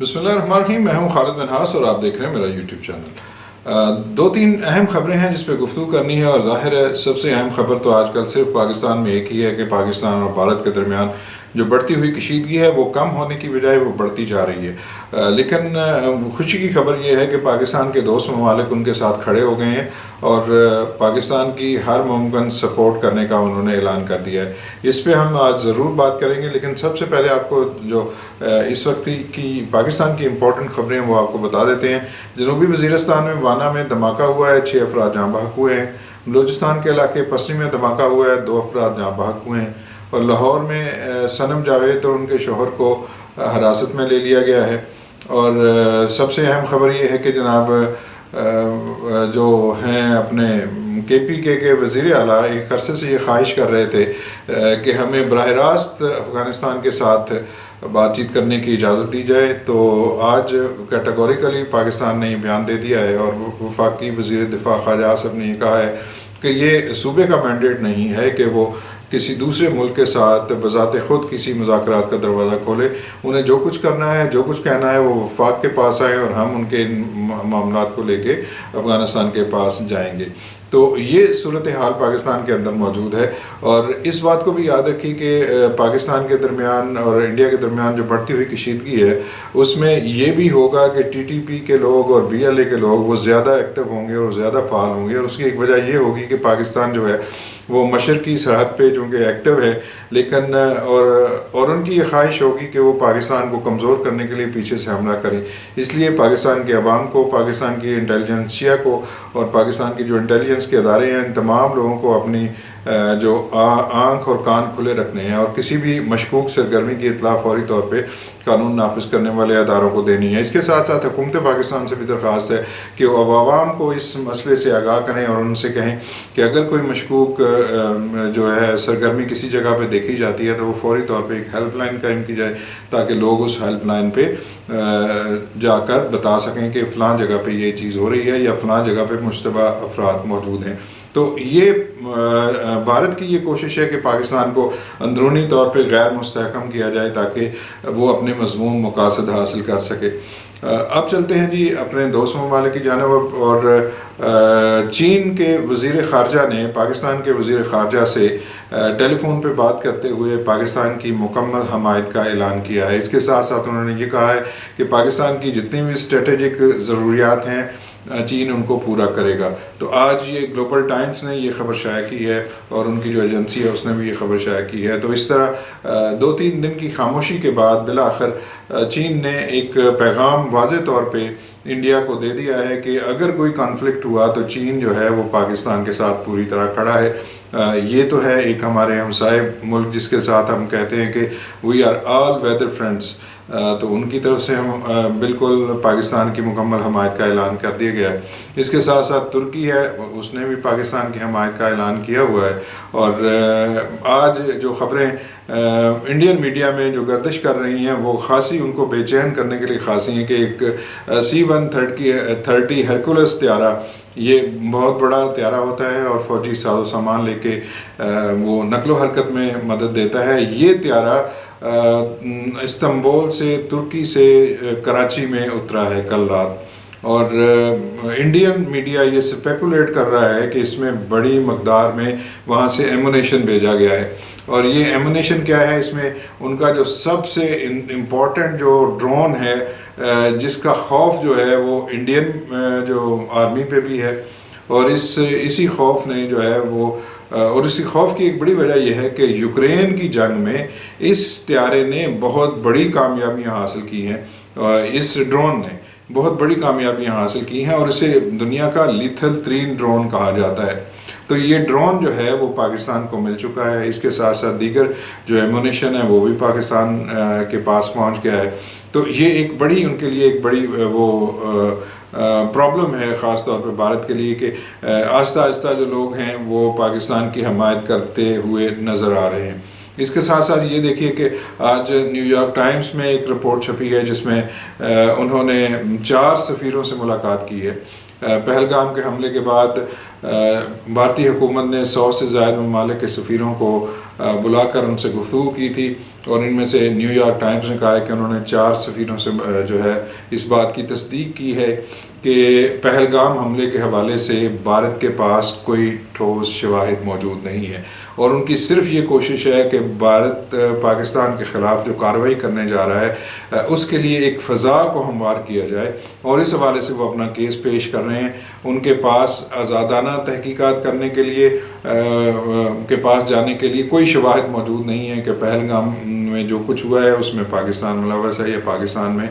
بسم اللہ الرحمن الرحیم. میں ہوں خالد منہاس اور آپ دیکھ رہے ہیں میرا یوٹیوب چینل. دو تین اہم خبریں ہیں جس پہ گفتگو کرنی ہے، اور ظاہر ہے سب سے اہم خبر تو آج کل صرف پاکستان میں ایک ہی ہے کہ پاکستان اور بھارت کے درمیان جو بڑھتی ہوئی کشیدگی ہے وہ کم ہونے کی بجائے وہ بڑھتی جا رہی ہے. لیکن خوشی کی خبر یہ ہے کہ پاکستان کے دوست ممالک ان کے ساتھ کھڑے ہو گئے ہیں اور پاکستان کی ہر ممکن سپورٹ کرنے کا انہوں نے اعلان کر دیا ہے. اس پہ ہم آج ضرور بات کریں گے، لیکن سب سے پہلے آپ کو جو اس وقت کی پاکستان کی امپورٹنٹ خبریں وہ آپ کو بتا دیتے ہیں. جنوبی وزیرستان میں وانا میں دھماکہ ہوا ہے، 6 افراد جاں بحق ہوئے ہیں. بلوچستان کے علاقے پسری میں دھماکہ ہوا ہے، 2 افراد جاں بحق ہوئے ہیں. اور لاہور میں صنم جاوید اور ان کے شوہر کو حراست میں لے لیا گیا ہے. اور سب سے اہم خبر یہ ہے کہ جناب جو ہیں اپنے KPK کے وزیر اعلیٰ ایک عرصے سے یہ خواہش کر رہے تھے کہ ہمیں براہ راست افغانستان کے ساتھ بات چیت کرنے کی اجازت دی جائے، تو آج کیٹیگوریکلی پاکستان نے یہ بیان دے دیا ہے. اور وفاقی وزیر دفاع خواجہ آصف نے یہ کہا ہے کہ یہ صوبے کا مینڈیٹ نہیں ہے کہ وہ کسی دوسرے ملک کے ساتھ بذات خود کسی مذاکرات کا دروازہ کھولے. انہیں جو کچھ کرنا ہے، جو کچھ کہنا ہے وہ وفاق کے پاس آئیں اور ہم ان کے ان معاملات کو لے کے افغانستان کے پاس جائیں گے. تو یہ صورتحال پاکستان کے اندر موجود ہے. اور اس بات کو بھی یاد رکھیے کہ پاکستان کے درمیان اور انڈیا کے درمیان جو بڑھتی ہوئی کشیدگی ہے اس میں یہ بھی ہوگا کہ TTP کے لوگ اور BLA کے لوگ وہ زیادہ ایکٹیو ہوں گے اور زیادہ فعال ہوں گے. اور اس کی ایک وجہ یہ ہوگی کہ پاکستان جو ہے وہ مشرقی سرحد پہ چونکہ ایکٹیو ہے، لیکن اور ان کی یہ خواہش ہوگی کہ وہ پاکستان کو کمزور کرنے کے لیے پیچھے سے حملہ کریں. اس لیے پاکستان کے عوام کو، پاکستان کی انٹیلیجنسیا کو اور پاکستان کی جو انٹیلیجنس کے ادارے ہیں ان تمام لوگوں کو اپنی جو آنکھ اور کان کھلے رکھنے ہیں اور کسی بھی مشکوک سرگرمی کی اطلاع فوری طور پہ قانون نافذ کرنے والے اداروں کو دینی ہے. اس کے ساتھ ساتھ حکومت پاکستان سے بھی درخواست ہے کہ وہ عوام کو اس مسئلے سے آگاہ کریں اور ان سے کہیں کہ اگر کوئی مشکوک جو ہے سرگرمی کسی جگہ پہ دیکھی جاتی ہے تو وہ فوری طور پہ ایک ہیلپ لائن قائم کی جائے تاکہ لوگ اس ہیلپ لائن پہ جا کر بتا سکیں کہ فلاں جگہ پہ یہ چیز ہو رہی ہے یا فلاں جگہ پہ مشتبہ افراد موجود ہیں. تو یہ بھارت کی یہ کوشش ہے کہ پاکستان کو اندرونی طور پہ غیر مستحکم کیا جائے تاکہ وہ اپنے مضمون مقاصد حاصل کر سکے. اب چلتے ہیں جی اپنے دوست ممالک کی جانب. اور چین کے وزیر خارجہ نے پاکستان کے وزیر خارجہ سے ٹیلی فون پہ بات کرتے ہوئے پاکستان کی مکمل حمایت کا اعلان کیا ہے. اس کے ساتھ ساتھ انہوں نے یہ کہا ہے کہ پاکستان کی جتنی بھی اسٹریٹجک ضروریات ہیں چین ان کو پورا کرے گا. تو آج یہ گلوبل ٹائمز نے یہ خبر شائع کی ہے اور ان کی جو ایجنسی ہے اس نے بھی یہ خبر شائع کی ہے. تو اس طرح 2-3 دن کی خاموشی کے بعد بالآخر چین نے ایک پیغام واضح طور پہ انڈیا کو دے دیا ہے کہ اگر کوئی کانفلکٹ ہوا تو چین جو ہے وہ پاکستان کے ساتھ پوری طرح کھڑا ہے. یہ تو ہے ایک ہمارے ہمسائے ملک جس کے ساتھ ہم کہتے ہیں کہ we are all weather friends, تو ان کی طرف سے ہم بالکل پاکستان کی مکمل حمایت کا اعلان کر دیا گیا ہے. اس کے ساتھ ساتھ ترکی ہے، اس نے بھی پاکستان کی حمایت کا اعلان کیا ہوا ہے. اور آج جو خبریں انڈین میڈیا میں جو گردش کر رہی ہیں وہ خاصی ان کو بے چین کرنے کے لیے خاصی ہیں کہ ایک C-130 ہرکولس طیارہ، یہ بہت بڑا طیارہ ہوتا ہے اور فوجی ساز و سامان لے کے وہ نقل و حرکت میں مدد دیتا ہے. یہ طیارہ استنبول سے ترکی سے کراچی میں اترا ہے کل رات. اور انڈین میڈیا یہ سپیکولیٹ کر رہا ہے کہ اس میں بڑی مقدار میں وہاں سے ایمونیشن بھیجا گیا ہے. اور یہ ایمونیشن کیا ہے؟ اس میں ان کا جو سب سے امپورٹنٹ جو ڈرون ہے جس کا خوف جو ہے وہ انڈین جو آرمی پہ بھی ہے. اور اسی خوف نے جو ہے وہ اور اسی خوف کی ایک بڑی وجہ یہ ہے کہ یوکرین کی جنگ میں اس طیارے نے بہت بڑی کامیابیاں حاصل کی ہیں. اس ڈرون نے بہت بڑی کامیابیاں حاصل کی ہیں اور اسے دنیا کا لیتھل ترین ڈرون کہا جاتا ہے. تو یہ ڈرون جو ہے وہ پاکستان کو مل چکا ہے. اس کے ساتھ ساتھ دیگر جو ایمونیشن ہے وہ بھی پاکستان کے پاس پہنچ گیا ہے. تو یہ ایک بڑی ان کے لیے ایک بڑی وہ پرابلم ہے خاص طور پہ بھارت کے لیے کہ آہستہ آہستہ جو لوگ ہیں وہ پاکستان کی حمایت کرتے ہوئے نظر آ رہے ہیں. اس کے ساتھ ساتھ یہ دیکھیے کہ آج نیو یارک ٹائمز میں ایک رپورٹ چھپی ہے جس میں انہوں نے 4 سفیروں سے ملاقات کی ہے. پہلگام کے حملے کے بعد بھارتی حکومت نے 100 سے زائد ممالک کے سفیروں کو بلا کر ان سے گفتگو کی تھی، اور ان میں سے نیو یارک ٹائمز نے کہا ہے کہ انہوں نے 4 سفیروں سے جو ہے اس بات کی تصدیق کی ہے کہ پہلگام حملے کے حوالے سے بھارت کے پاس کوئی ٹھوس شواہد موجود نہیں ہے، اور ان کی صرف یہ کوشش ہے کہ بھارت پاکستان کے خلاف جو کارروائی کرنے جا رہا ہے اس کے لیے ایک فضا کو ہموار کیا جائے، اور اس حوالے سے وہ اپنا کیس پیش کر رہے ہیں۔ ان کے پاس آزادانہ تحقیقات کرنے کے لیے کے پاس جانے کے لیے کوئی شواہد موجود نہیں ہے کہ پہلگام میں جو کچھ ہوا ہے اس میں پاکستان ملوث ہے یا پاکستان میں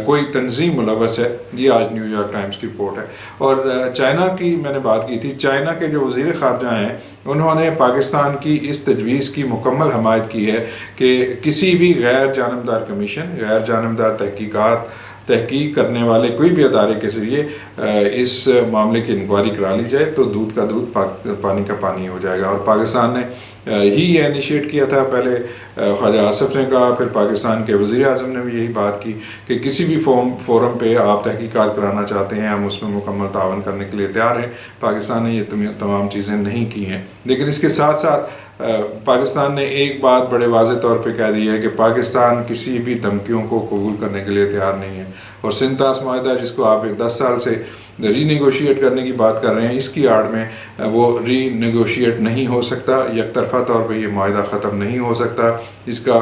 کوئی تنظیم ملوث ہے۔ یہ آج نیو یارک ٹائمز کی رپورٹ ہے۔ اور چائنا کی میں نے بات کی تھی، چائنا کے جو وزیر خارجہ ہیں انہوں نے پاکستان کی اس تجویز کی مکمل حمایت کی ہے کہ کسی بھی غیر جانبدار کمیشن، غیر جانبدار تحقیق کرنے والے کوئی بھی ادارے کے ذریعے اس معاملے کی انکوائری کرا لی جائے تو دودھ کا دودھ پانی کا پانی ہو جائے گا۔ اور پاکستان نے ہی یہ انیشیٹ کیا تھا، پہلے خواجہ آصف نے کہا، پھر پاکستان کے وزیر اعظم نے بھی یہی بات کی کہ کسی بھی فورم پہ آپ تحقیقات کرانا چاہتے ہیں ہم اس میں مکمل تعاون کرنے کے لیے تیار ہیں۔ پاکستان نے یہ تمام چیزیں نہیں کی ہیں، لیکن اس کے ساتھ ساتھ پاکستان نے ایک بات بڑے واضح طور پہ کہہ دی ہے کہ پاکستان کسی بھی دھمکیوں کو قبول کرنے کے لیے تیار نہیں ہے، اور سنتاس معاہدہ جس کو آپ 10 سال سے ری نیگوشیٹ کرنے کی بات کر رہے ہیں، اس کی آڑ میں وہ ری نیگوشیٹ نہیں ہو سکتا، یک طرفہ طور پہ یہ معاہدہ ختم نہیں ہو سکتا۔ اس کا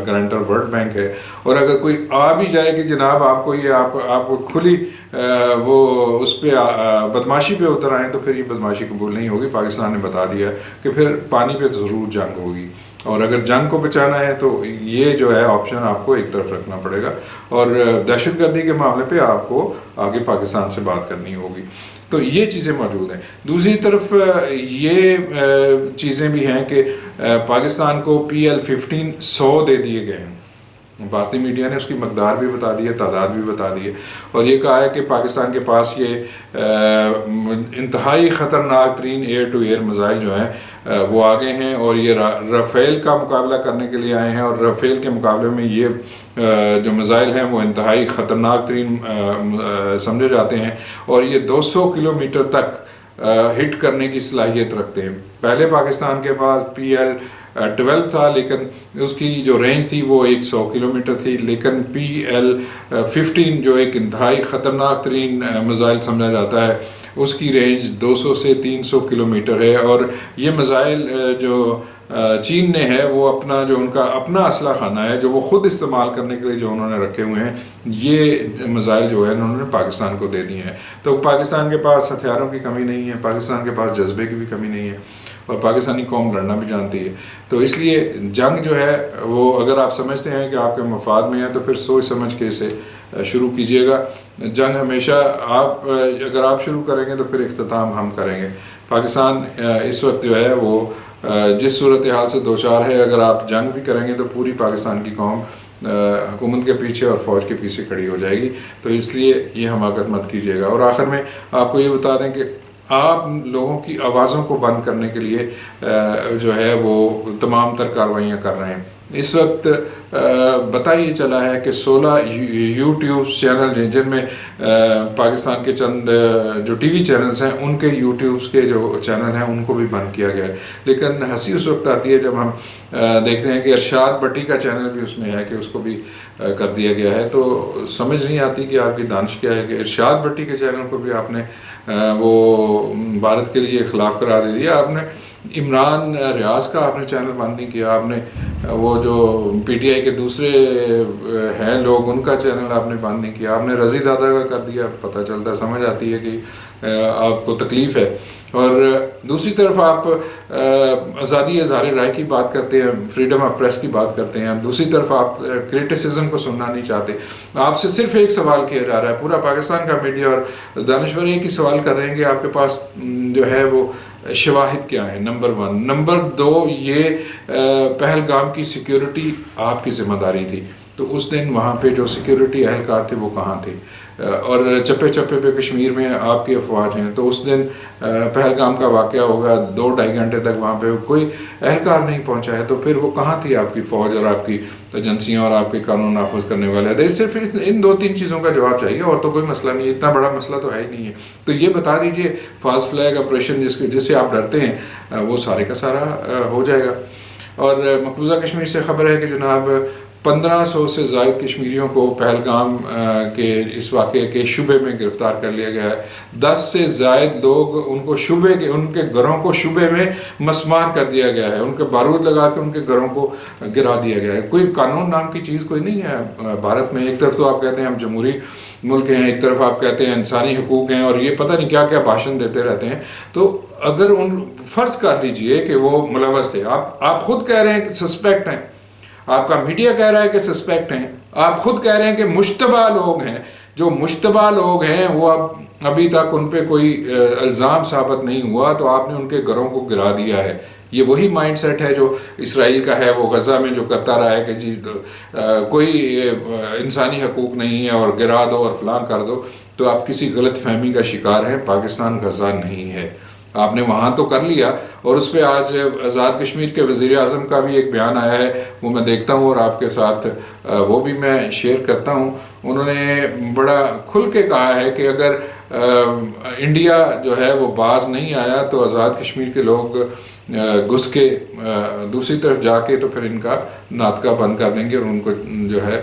گارنٹر ورلڈ بینک ہے، اور اگر کوئی آ بھی جائے کہ جناب آپ کو یہ آپ کو کھلی وہ اس پہ بدماشی پہ اتر آئیں تو پھر یہ بدماشی قبول نہیں ہوگی۔ پاکستان نے بتا دیا کہ پھر پانی پہ ضرور جنگ ہوگی، اور اگر جنگ کو بچانا ہے تو یہ جو ہے آپشن آپ کو ایک طرف رکھنا پڑے گا، اور دہشت گردی کے معاملے پہ آپ کو آگے پاکستان سے بات کرنی ہوگی۔ تو یہ چیزیں موجود ہیں۔ دوسری طرف یہ چیزیں بھی ہیں کہ پاکستان کو PL-15 100 دے دیے گئے ہیں۔ بھارتی میڈیا نے اس کی مقدار بھی بتا دی ہے، تعداد بھی بتا دی ہے، اور یہ کہا ہے کہ پاکستان کے پاس یہ انتہائی خطرناک ترین ایئر ٹو ایئر میزائل جو ہیں وہ آگے ہیں، اور یہ رافیل کا مقابلہ کرنے کے لیے آئے ہیں، اور رافیل کے مقابلے میں یہ جو میزائل ہیں وہ انتہائی خطرناک ترین سمجھے جاتے ہیں، اور یہ 200 کلومیٹر تک ہٹ کرنے کی صلاحیت رکھتے ہیں۔ پہلے پاکستان کے پاس PL-12 تھا، لیکن اس کی جو رینج تھی وہ 100 کلومیٹر تھی، لیکن PL-15 جو ایک انتہائی خطرناک ترین میزائل سمجھا جاتا ہے اس کی رینج 200 سے 300 کلومیٹر ہے، اور یہ میزائل جو چین نے ہے وہ اپنا جو ان کا اپنا اسلحہ خانہ ہے جو وہ خود استعمال کرنے کے لیے جو انہوں نے رکھے ہوئے ہیں، یہ میزائل جو ہے انہوں نے پاکستان کو دے دیے ہیں۔ تو پاکستان کے پاس ہتھیاروں کی کمی نہیں ہے، پاکستان کے پاس جذبے کی بھی کمی نہیں ہے، اور پاکستانی قوم لڑنا بھی جانتی ہے۔ تو اس لیے جنگ جو ہے وہ اگر آپ سمجھتے ہیں کہ آپ کے مفاد میں ہے تو پھر سوچ سمجھ کے اسے شروع کیجئے گا۔ جنگ ہمیشہ اگر آپ شروع کریں گے تو پھر اختتام ہم کریں گے۔ پاکستان اس وقت جو ہے وہ جس صورتحال سے دوچار ہے، اگر آپ جنگ بھی کریں گے تو پوری پاکستان کی قوم حکومت کے پیچھے اور فوج کے پیچھے کھڑی ہو جائے گی، تو اس لیے یہ حماقت مت کیجیے گا۔ اور آخر میں آپ کو یہ بتا دیں کہ آپ لوگوں کی آوازوں کو بند کرنے کے لیے جو ہے وہ تمام تر کارروائیاں کر رہے ہیں۔ اس وقت پتہ یہ چلا ہے کہ 16 یوٹیوب چینل جن میں پاکستان کے چند جو ٹی وی چینلز ہیں ان کے یوٹیوبز کے جو چینل ہیں ان کو بھی بند کیا گیا ہے۔ لیکن ہنسی اس وقت آتی ہے جب ہم دیکھتے ہیں کہ ارشاد بٹی کا چینل بھی اس میں ہے کہ اس کو بھی کر دیا گیا ہے، تو سمجھ نہیں آتی کہ آپ کی دانش کیا ہے کہ ارشاد بٹی کے چینل کو بھی آپ نے وہ بھارت کے لیے خلاف قرار دے دیا۔ آپ نے عمران ریاض کا آپ نے چینل بند نہیں کیا، آپ نے وہ جو PTI کے دوسرے ہیں لوگ ان کا چینل آپ نے بند نہیں کیا، آپ نے رضی دادا کا کر دیا۔ پتہ چلتا سمجھ آتی ہے کہ آپ کو تکلیف ہے۔ اور دوسری طرف آپ آزادی اظہار رائے کی بات کرتے ہیں، فریڈم آف پریس کی بات کرتے ہیں، دوسری طرف آپ کرٹیسزم کو سننا نہیں چاہتے۔ آپ سے صرف ایک سوال کیا جا رہا ہے، پورا پاکستان کا میڈیا اور دانشور ایک ہی سوال کر رہے ہیں کہ آپ کے پاس جو ہے وہ شواہد کیا ہیں، نمبر 1۔ نمبر 2، یہ پہلگام کی سیکیورٹی آپ کی ذمہ داری تھی، تو اس دن وہاں پہ جو سیکیورٹی اہلکار تھے وہ کہاں تھے؟ اور چپے چپے پہ کشمیر میں آپ کی افواج ہیں، تو اس دن پہلگام کا واقعہ ہوگا 2-2.5 گھنٹے تک وہاں پہ کوئی اہلکار نہیں پہنچا ہے، تو پھر وہ کہاں تھی آپ کی فوج اور آپ کی ایجنسیاں اور آپ کے قانون نافذ کرنے والے ادارے؟ صرف ان 2-3 چیزوں کا جواب چاہیے، اور تو کوئی مسئلہ نہیں ہے، اتنا بڑا مسئلہ تو ہے ہی نہیں ہے۔ تو یہ بتا دیجئے فالس فلیگ آپریشن جس سے آپ ڈرتے ہیں وہ سارے کا سارا ہو جائے گا۔ اور مقبوضہ کشمیر سے خبر ہے کہ جناب 1500 سے زائد کشمیریوں کو پہلگام کے اس واقعے کے شبے میں گرفتار کر لیا گیا ہے. 10 سے زائد لوگ ان کو شبے کے ان کے گھروں کو شبے میں مسمار کر دیا گیا ہے, ان کے بارود لگا کے ان کے گھروں کو گرا دیا گیا ہے. کوئی قانون نام کی چیز کوئی نہیں ہے بھارت میں. ایک طرف تو آپ کہتے ہیں ہم جمہوری ملک ہیں, ایک طرف آپ کہتے ہیں انسانی حقوق ہیں, اور یہ پتہ نہیں کیا کیا بھاشن دیتے رہتے ہیں. تو اگر ان فرض کر لیجئے کہ وہ ملوث تھے, آپ خود کہہ رہے ہیں کہ سسپیکٹ ہیں, آپ کا میڈیا کہہ رہا ہے کہ سسپیکٹ ہیں, آپ خود کہہ رہے ہیں کہ مشتبہ لوگ ہیں. جو مشتبہ لوگ ہیں وہ ابھی تک ان پہ کوئی الزام ثابت نہیں ہوا, تو آپ نے ان کے گھروں کو گرا دیا ہے. یہ وہی مائنڈ سیٹ ہے جو اسرائیل کا ہے, وہ غزہ میں جو کرتا رہا ہے کہ جی کوئی انسانی حقوق نہیں ہے اور گرا دو اور فلاں کر دو. تو آپ کسی غلط فہمی کا شکار ہیں. پاکستان غزہ نہیں ہے. آپ نے وہاں تو کر لیا, اور اس پہ آج آزاد کشمیر کے وزیر اعظم کا بھی ایک بیان آیا ہے, وہ میں دیکھتا ہوں اور آپ کے ساتھ وہ بھی میں شیئر کرتا ہوں. انہوں نے بڑا کھل کے کہا ہے کہ اگر انڈیا جو ہے وہ باز نہیں آیا تو آزاد کشمیر کے لوگ گھس کے دوسری طرف جا کے تو پھر ان کا ناطقہ بند کر دیں گے, اور ان کو جو ہے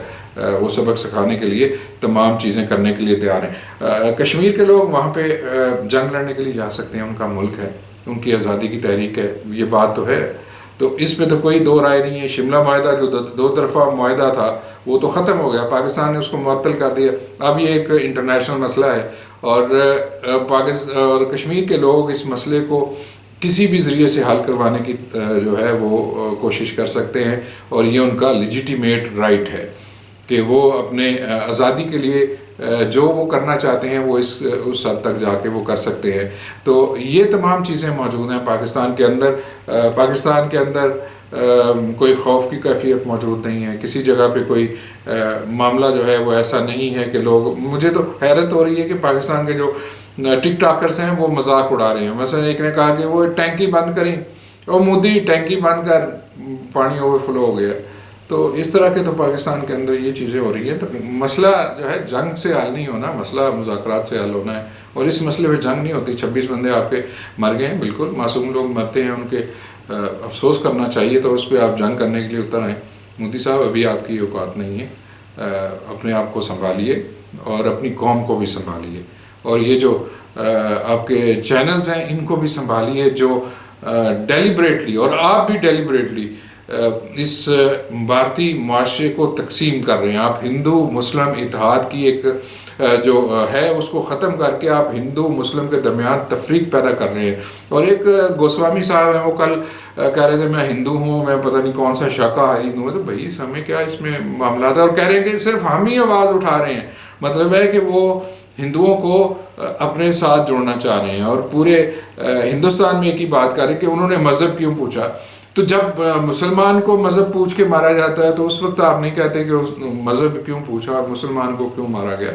وہ سبق سکھانے کے لیے تمام چیزیں کرنے کے لیے تیار ہیں. کشمیر کے لوگ وہاں پہ جنگ لڑنے کے لیے جا سکتے ہیں, ان کا ملک ہے, ان کی آزادی کی تحریک ہے, یہ بات تو ہے. تو اس پہ تو کوئی دو رائے نہیں ہے. شملہ معاہدہ جو دو طرفہ معاہدہ تھا وہ تو ختم ہو گیا, پاکستان نے اس کو معطل کر دیا. اب یہ ایک انٹرنیشنل مسئلہ ہے, اور کشمیر کے لوگ اس مسئلے کو کسی بھی ذریعے سے حل کروانے کی جو ہے وہ کوشش کر سکتے ہیں, اور یہ ان کا لیجیٹیمیٹ رائٹ ہے کہ وہ اپنے آزادی کے لیے جو وہ کرنا چاہتے ہیں وہ اس حد تک جا کے وہ کر سکتے ہیں. تو یہ تمام چیزیں موجود ہیں پاکستان کے اندر. پاکستان کے اندر کوئی خوف کی کیفیت موجود نہیں ہے. کسی جگہ پہ کوئی معاملہ جو ہے وہ ایسا نہیں ہے کہ لوگ, مجھے تو حیرت ہو رہی ہے کہ پاکستان کے جو ٹک ٹاکرز ہیں وہ مذاق اڑا رہے ہیں. مثلا ایک نے کہا کہ وہ ٹینکی بند کریں, اور مودی ٹینکی بند کر, پانی اوور فلو ہو گیا. تو اس طرح کے تو پاکستان کے اندر یہ چیزیں ہو رہی ہیں. تو مسئلہ جو ہے جنگ سے حل نہیں ہونا, مسئلہ مذاکرات سے حل ہونا ہے, اور اس مسئلے میں جنگ نہیں ہوتی. 26 بندے آپ کے مر گئے ہیں, بالکل معصوم لوگ مرتے ہیں, ان کے افسوس کرنا چاہیے, تو اس پہ آپ جنگ کرنے کے لیے اتر آئیں. مودی صاحب ابھی آپ کی اوقات نہیں ہے, اپنے آپ کو سنبھالیے اور اپنی قوم کو بھی سنبھالیے, اور یہ جو آپ کے چینلز ہیں ان کو بھی سنبھالیے جو ڈیلیبریٹلی, اور آپ بھی ڈیلیبریٹلی اس بھارتی معاشرے کو تقسیم کر رہے ہیں. آپ ہندو مسلم اتحاد کی ایک جو ہے اس کو ختم کر کے آپ ہندو مسلم کے درمیان تفریق پیدا کر رہے ہیں. اور ایک گوسوامی صاحب ہیں, وہ کل کہہ رہے تھے میں ہندو ہوں, میں پتہ نہیں کون سا شاکاہاری ہوں. تو بھائی ہمیں کیا اس میں معاملات ہے, اور کہہ رہے ہیں کہ صرف ہم ہی آواز اٹھا رہے ہیں. مطلب ہے کہ وہ ہندوؤں کو اپنے ساتھ جوڑنا چاہ رہے ہیں, اور پورے ہندوستان میں ایک ہی بات کر رہے ہیں کہ انہوں نے مذہب کیوں پوچھا. تو جب مسلمان کو مذہب پوچھ کے مارا جاتا ہے تو اس وقت آپ نہیں کہتے کہ مذہب کیوں پوچھا اور مسلمان کو کیوں مارا گیا.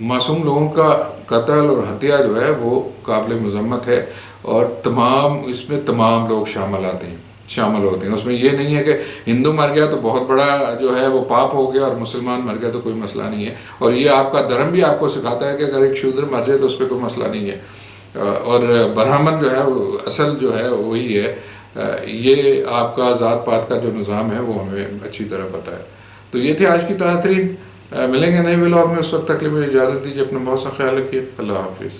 معصوم لوگوں کا قتل اور ہتیا جو ہے وہ قابل مذمت ہے, اور تمام اس میں تمام لوگ شامل ہوتے ہیں. اس میں یہ نہیں ہے کہ ہندو مر گیا تو بہت بڑا جو ہے وہ پاپ ہو گیا, اور مسلمان مر گیا تو کوئی مسئلہ نہیں ہے. اور یہ آپ کا دھرم بھی آپ کو سکھاتا ہے کہ اگر ایک شودر مر جائے تو اس پہ کوئی مسئلہ نہیں ہے, اور برہمن جو ہے وہ اصل جو ہے وہی ہے. یہ آپ کا ذات پات کا جو نظام ہے وہ ہمیں اچھی طرح پتہ ہے. تو یہ تھے آج کی تازہ ترین. ملیں گے نئے ولاگ میں, اس وقت تک کے لیے مجھے اجازت دیجیے. اپنا بہت سا خیال رکھیے. اللہ حافظ.